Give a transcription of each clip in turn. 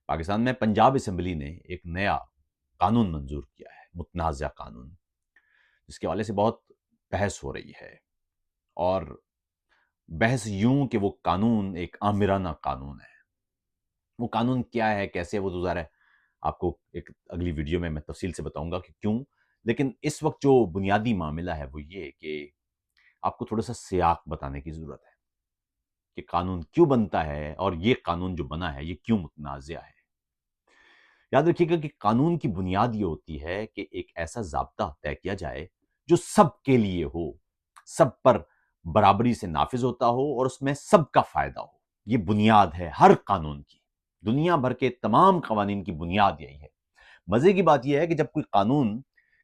پاکستان میں پنجاب اسمبلی نے ایک نیا قانون منظور کیا ہے، متنازع قانون، جس کے حوالے سے بہت بحث ہو رہی ہے، اور بحث یوں کہ وہ قانون ایک آمرانہ قانون ہے۔ وہ قانون کیا ہے، کیسے، وہ تو ظاہر ہے آپ کو ایک اگلی ویڈیو میں تفصیل سے بتاؤں گا کہ کیوں، لیکن اس وقت جو بنیادی معاملہ ہے وہ یہ کہ آپ کو تھوڑا سا سیاق بتانے کی ضرورت ہے کہ قانون کیوں بنتا ہے اور یہ قانون جو بنا ہے یہ کیوں متنازع ہے۔ یاد رکھیے گا کہ قانون کی بنیاد یہ ہوتی ہے کہ ایک ایسا ضابطہ طے کیا جائے جو سب کے لیے ہو، سب پر برابری سے نافذ ہوتا ہو اور اس میں سب کا فائدہ ہو۔ یہ بنیاد ہے ہر قانون کی، دنیا بھر کے تمام قوانین کی بنیاد یہی ہے۔ مزے کی بات یہ ہے کہ جب کوئی قانون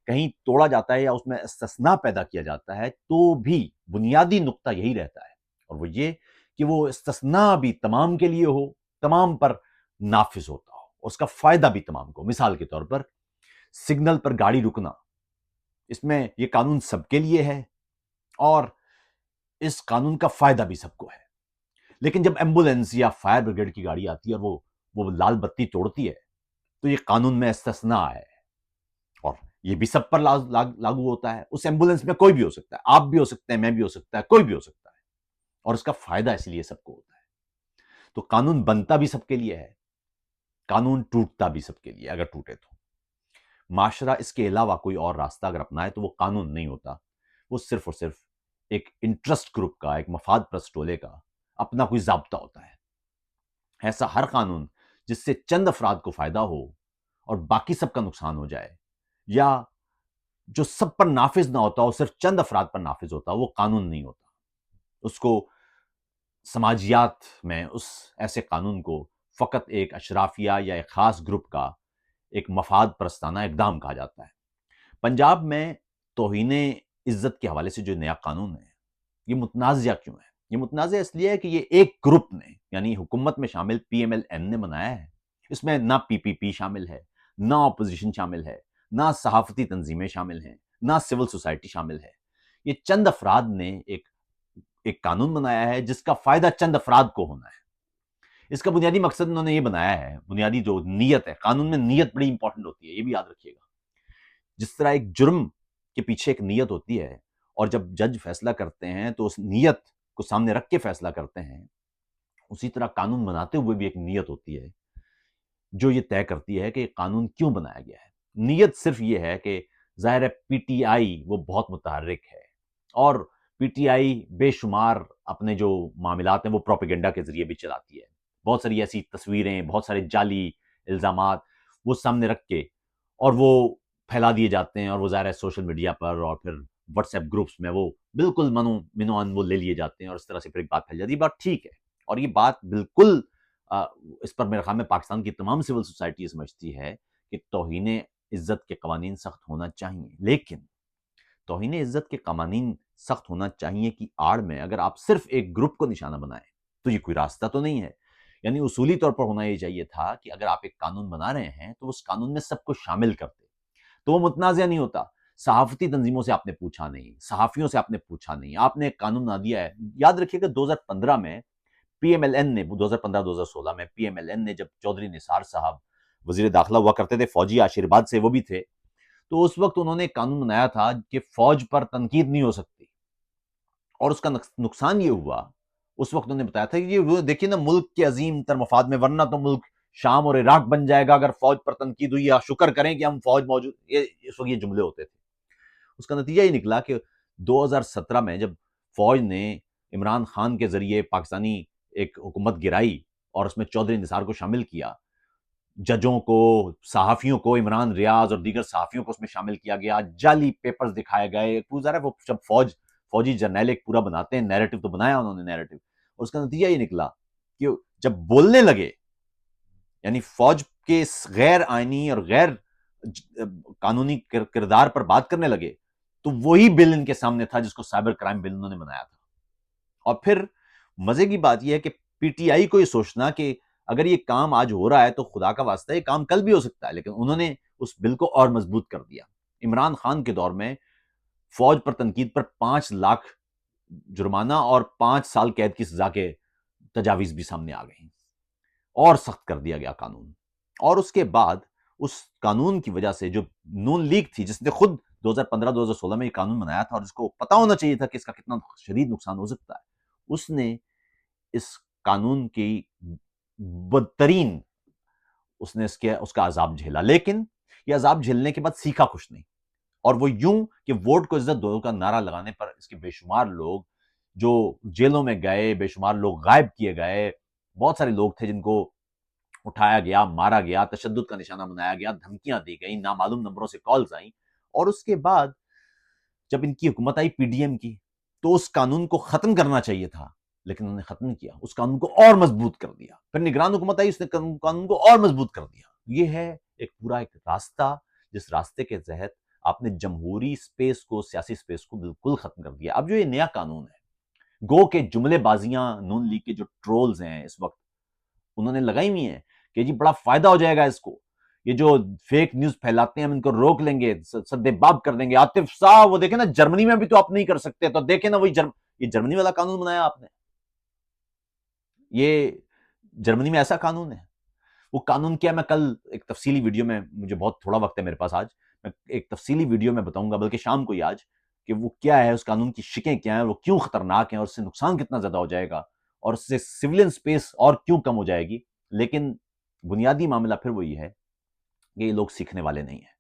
کہیں توڑا جاتا ہے یا اس میں استثناء پیدا کیا جاتا ہے تو بھی بنیادی نقطہ یہی رہتا ہے، اور وہ یہ کہ وہ استثناء بھی تمام کے لیے ہو، تمام پر نافذ ہوتا ہو، اس کا فائدہ بھی تمام کو۔ مثال کے طور پر سگنل پر گاڑی رکنا، اس میں یہ قانون سب کے لیے ہے اور اس قانون کا فائدہ بھی سب کو ہے، لیکن جب ایمبولینس یا فائر بریگیڈ کی گاڑی آتی ہے اور وہ لال بتی توڑتی ہے تو یہ قانون میں استثناء ہے، اور یہ بھی سب پر لاگو ہوتا ہے۔ اس ایمبولینس میں کوئی بھی ہو سکتا ہے، آپ بھی ہو سکتے ہیں، میں بھی ہو سکتا ہے، کوئی بھی ہو سکتا ہے، اور اس کا فائدہ اس لیے سب کو ہوتا ہے۔ تو قانون بنتا بھی سب کے لیے ہے، قانون ٹوٹتا بھی سب کے لیے اگر ٹوٹے تو۔ معاشرہ اس کے علاوہ کوئی اور راستہ اگر اپنائے تو وہ قانون نہیں ہوتا، وہ صرف اور صرف ایک انٹرسٹ گروپ کا، ایک مفاد پرست ٹولے کا اپنا کوئی ضابطہ ہوتا ہے۔ ایسا ہر قانون جس سے چند افراد کو فائدہ ہو اور باقی سب کا نقصان ہو جائے، یا جو سب پر نافذ نہ ہوتا ہو، صرف چند افراد پر نافذ ہوتا، وہ قانون نہیں ہوتا۔ اس کو سماجیات میں اس ایسے قانون کو فقط ایک اشرافیہ یا ایک خاص گروپ کا ایک مفاد پرستانہ اقدام کہا جاتا ہے۔ پنجاب میں توہین عزت کے حوالے سے جو نیا قانون ہے یہ متنازع کیوں ہے؟ یہ متنازع اس لیے ہے کہ یہ ایک گروپ نے، یعنی حکومت میں شامل پی ایم ایل این نے بنایا ہے۔ اس میں نہ پی پی پی شامل ہے، نہ اپوزیشن شامل ہے، نہ صحافتی تنظیمیں شامل ہیں، نہ سول سوسائٹی شامل ہے۔ یہ چند افراد نے ایک قانون بنایا ہے جس کا فائدہ چند افراد کو ہونا ہے۔ اس کا بنیادی مقصد انہوں نے یہ بنایا ہے، بنیادی جو نیت ہے، قانون میں نیت بڑی امپورٹنٹ ہوتی ہے، یہ بھی یاد رکھیے گا۔ جس طرح ایک جرم کے پیچھے ایک نیت ہوتی ہے، اور جب جج فیصلہ کرتے ہیں تو اس نیت کو سامنے رکھ کے فیصلہ کرتے ہیں، اسی طرح قانون بناتے ہوئے بھی ایک نیت ہوتی ہے جو یہ طے کرتی ہے کہ قانون کیوں بنایا گیا ہے۔ نیت صرف یہ ہے کہ ظاہر ہے پی ٹی آئی وہ بہت متحرک ہے، اور پی ٹی آئی بے شمار اپنے جو معاملات ہیں وہ پروپیگنڈا کے ذریعے بھی چلاتی ہے۔ بہت ساری ایسی تصویریں، بہت سارے جعلی الزامات وہ سامنے رکھ کے اور وہ پھیلا دیے جاتے ہیں، اور وہ ظاہر ہے سوشل میڈیا پر اور پھر واٹس ایپ گروپس میں وہ بالکل منوان وہ لے لیے جاتے ہیں، اور اس طرح سے پھر ایک بات پھیل جاتی ہے۔ بات ٹھیک ہے، اور یہ بات بالکل اس پر میرے خیال میں پاکستان کی تمام سول سوسائٹی سمجھتی ہے کہ توہین عزت کے قوانین سخت ہونا چاہیے، لیکن توہین عزت کے قوانین سخت ہونا چاہیے کی آڑ میں اگر آپ صرف ایک گروپ کو نشانہ بنائیں تو یہ کوئی راستہ تو نہیں ہے۔ یعنی اصولی طور پر ہونا یہ چاہیے تھا کہ اگر آپ ایک قانون بنا رہے ہیں تو اس قانون میں سب کو شامل کرتے تو وہ متنازع نہیں ہوتا۔ صحافتی تنظیموں سے آپ نے پوچھا نہیں، صحافیوں سے آپ نے پوچھا نہیں، آپ نے ایک قانون بنا دیا ہے۔ یاد رکھیے کہ 2015 میں پی ایم ایل این نے، 2015-2016 میں پی ایم ایل این نے، جب چودھری نثار صاحب وزیر داخلہ ہوا کرتے تھے، فوجی آشیرواد سے وہ بھی تھے، تو اس وقت انہوں نے ایک قانون بنایا تھا کہ فوج پر تنقید نہیں ہو سکتی، اور اس کا نقصان یہ ہوا، اس وقت انہوں نے بتایا تھا کہ یہ دیکھیے نا، ملک کے عظیم تر مفاد میں، ورنہ تو ملک شام اور عراق بن جائے گا اگر فوج پر تنقید ہوئی، یا شکر کریں کہ ہم فوج موجود، اس وقت یہ جملے ہوتے تھے۔ اس کا نتیجہ یہ نکلا کہ 2017 میں جب فوج نے عمران خان کے ذریعے پاکستانی ایک حکومت گرائی اور اس میں چودھری نثار کو شامل کیا، ججوں کو، صحافیوں کو، عمران ریاض اور دیگر صحافیوں کو اس میں شامل کیا گیا، جعلی پیپرز دکھائے گئے، وہ جب فوجی جرنیل ایک پورا بناتے ہیں، نیریٹو تو بنایا انہوں نے نیریٹو، اور اس کا نتیجہ یہ نکلا کہ جب بولنے لگے، یعنی فوج کے اس غیر آئینی اور غیر قانونی کردار پر بات کرنے لگے، تو وہی بل ان کے سامنے تھا جس کو سائبر کرائم بل انہوں نے بنایا تھا۔ اور پھر مزے کی بات یہ ہے کہ پی ٹی آئی کو یہ سوچنا کہ اگر یہ کام آج ہو رہا ہے تو خدا کا واسطہ یہ کام کل بھی ہو سکتا ہے، لیکن انہوں نے اس بل کو اور مضبوط کر دیا۔ عمران خان کے دور میں فوج پر تنقید پر 5 لاکھ جرمانہ اور 5 سال قید کی سزا کے تجاویز بھی سامنے آ گئی، اور سخت کر دیا گیا قانون۔ اور اس کے بعد اس قانون کی وجہ سے جو نون لیگ تھی، جس نے خود 2015-2016 میں یہ قانون بنایا تھا اور جس کو پتا ہونا چاہیے تھا کہ اس کا کتنا شدید نقصان ہو سکتا ہے، اس نے اس قانون کی بدترین اس کا عذاب جھیلا، لیکن یہ عذاب جھیلنے کے بعد سیکھا کچھ نہیں، اور وہ یوں کہ ووٹ کو عزت دو کا نعرہ لگانے پر اس کے بے شمار لوگ جو جیلوں میں گئے، بے شمار لوگ غائب کیے گئے، بہت سارے لوگ تھے جن کو اٹھایا گیا، مارا گیا، تشدد کا نشانہ بنایا گیا، دھمکیاں دی گئیں، نامعلوم نمبروں سے کالز آئیں، اور اس کے بعد جب ان کی حکومت آئی پی ڈی ایم کی، تو اس قانون کو ختم کرنا چاہیے تھا، لیکن انہوں نے ختم نہیں کیا، اس قانون کو اور مضبوط کر دیا۔ پھر نگران حکومت آئی، اس نے قانون کو اور مضبوط کر دیا۔ یہ ہے ایک پورا ایک راستہ، جس راستے کے تحت آپ نے جمہوری سپیس کو، سیاسی سپیس کو بالکل ختم کر دیا۔ اب جو یہ نیا قانون ہے، گو کہ جملے بازیاں نون لیگ کے جو ٹرولز ہیں اس وقت انہوں نے لگائی ہوئی ہیں کہ جی بڑا فائدہ ہو جائے گا اس کو، یہ جو فیک نیوز پھیلاتے ہیں ہم ان کو روک لیں گے، سدے باب کر دیں گے۔ عاطف صاحب وہ دیکھیں نا، جرمنی میں بھی تو آپ نہیں کر سکتے، تو دیکھیں نا وہی یہ جرمنی والا قانون بنایا آپ نے، یہ جرمنی میں ایسا قانون ہے۔ وہ قانون کیا، میں کل ایک تفصیلی ویڈیو میں، مجھے بہت تھوڑا وقت ہے میرے پاس آج، میں ایک تفصیلی ویڈیو میں بتاؤں گا، بلکہ شام کو ہی آج، کہ وہ کیا ہے، اس قانون کی شکیں کیا ہیں، وہ کیوں خطرناک ہیں، اور اس سے نقصان کتنا زیادہ ہو جائے گا، اور اس سے سویلین سپیس اور کیوں کم ہو جائے گی۔ لیکن بنیادی معاملہ پھر وہی ہے کہ یہ لوگ سیکھنے والے نہیں ہیں،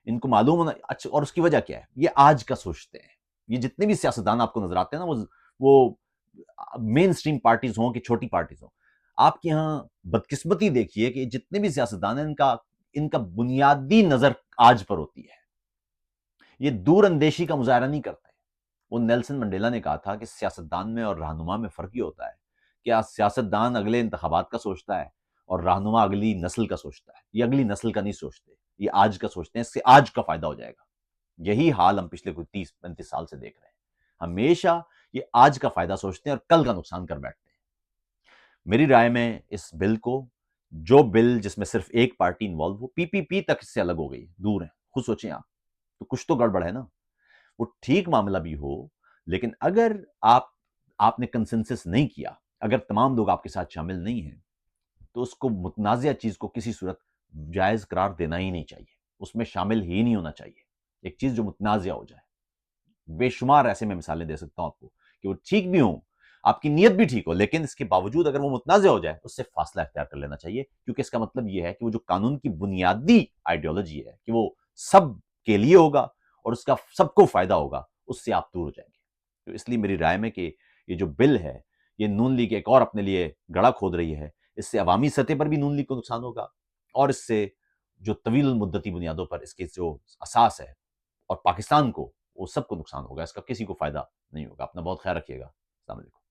ان کو معلوم ہونا اچھا، اور اس کی وجہ کیا ہے، یہ آج کا سوچتے ہیں۔ یہ جتنے بھی سیاستدان آپ کو نظر آتے ہیں نا، وہ مین سٹریم پارٹیز ہوں کہ چھوٹی پارٹیز ہوں، آپ کے ہاں بدقسمتی دیکھیے کہ جتنے بھی سیاستدان ہیں، ان کا بنیادی نظر آج پر ہوتی ہے، یہ دور اندیشی کا مظاہرہ نہیں کرتے۔ وہ نیلسن منڈیلا نے کہا تھا کہ سیاستدان میں اور رہنما میں فرق یہ ہوتا ہے کہ سیاستدان اگلے انتخابات کا سوچتا ہے اور رہنما اگلی نسل کا سوچتا ہے۔ یہ اگلی نسل کا نہیں سوچتے، یہ آج کا سوچتے ہیں، اس سے آج کا فائدہ ہو جائے گا۔ یہی حال ہم پچھلے کوئی 30-35 سال سے دیکھ رہے ہیں، ہمیشہ یہ آج کا فائدہ سوچتے ہیں اور کل کا نقصان کر بیٹھتے ہیں۔ میری رائے میں اس بل کو، جو بل جس میں صرف ایک پارٹی انوالو ہو، پی پی پی تک اس سے الگ ہو گئی، دور ہیں، خود سوچیں آپ، تو کچھ تو گڑبڑ ہے نا۔ وہ ٹھیک معاملہ بھی ہو، لیکن اگر آپ نے کنسنسس نہیں کیا، اگر تمام لوگ آپ کے ساتھ شامل نہیں ہیں، تو اس کو متنازع چیز کو کسی صورت جائز قرار دینا ہی نہیں چاہیے، اس میں شامل ہی نہیں ہونا چاہیے۔ ایک چیز جو متنازع ہو جائے، بے شمار ایسے میں مثالیں دے سکتا ہوں آپ کو کہ وہ ٹھیک بھی ہوں، آپ کی نیت بھی ٹھیک ہو، لیکن اس کے باوجود اگر وہ متنازع ہو جائے، اس سے فاصلہ اختیار کر لینا چاہیے، کیونکہ اس کا مطلب یہ ہے کہ وہ جو قانون کی بنیادی آئیڈیالوجی ہے کہ وہ سب کے لیے ہوگا اور اس کا سب کو فائدہ ہوگا، اس سے آپ دور ہو جائیں گے۔ تو اس لیے میری رائے میں کہ یہ جو بل ہے، یہ نون لیگ ایک اور اپنے لیے گڑھا کھود رہی ہے، اس سے عوامی سطح پر بھی نون لیگ کو نقصان ہوگا، اور اس سے جو طویل المدتی بنیادوں پر اس کے جو اساس ہے اور پاکستان کو، وہ سب کو نقصان ہوگا، اس کا کسی کو فائدہ نہیں ہوگا۔ اپنا بہت خیال رکھیے گا۔ السلام علیکم۔